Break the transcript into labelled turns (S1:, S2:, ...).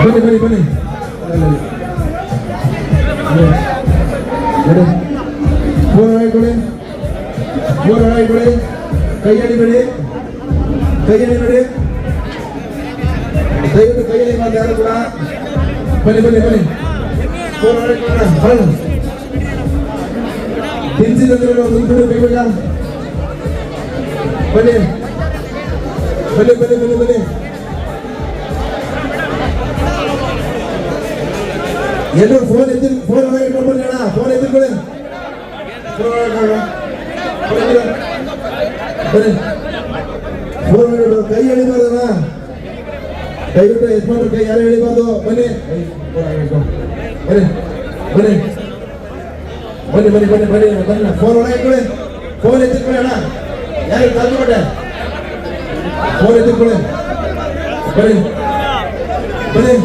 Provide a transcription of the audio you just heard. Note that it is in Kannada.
S1: ಬನ್ನಿ ಬನ್ನಿ ಫೋನ್ ಹಾಕೊಳ್ಳಿ ಕೈ ಎಳಿಬೇಡಿ ದಯವಿಟ್ಟು ಕೈ ಎಳಿ ಮಾಡಿ ಯಾರು ಕೂಡ ಬನ್ನಿ ಫೋನ್ ಹಾಕೊಳ್ಳೋಣ ತಿನ್ಸಿದ್ರೆ ಮುಂದ್ಬಿಡು ಬೇಗ ಬನ್ನಿ ಎಲ್ಲರೂ ಫೋನ್ ಇಟ್ಕೊಂಡ್ಬನ್ನಿ ಅಣ್ಣ ಫೋನ್ ಎತ್ತಿಟ್ಕೊಳ್ಳಿ ಬನ್ನಿ ಫೋನ್ ಕೈ ಎಳಿಬಾರ್ದಣ್ಣ ದಯವಿಟ್ಟು ಯಜಮಾನ್ರು ಕೈ ಯಾರು ಎಳಿಬಾರ್ದು ಬನ್ನಿ ಫೋನ್ ಒಳಗೆ ಇಟ್ಕೊಳ್ಳಿ ಫೋನ್ ಎತ್ತಿಟ್ಕೊಳ್ಳಿ ಅಣ್ಣ ಯಾರು ತಾಳ್ಕೊಬೇಡ ಫೋನ್ ಎತ್ತಿಟ್ಕೊಳ್ಳಿ ಬನ್ನಿ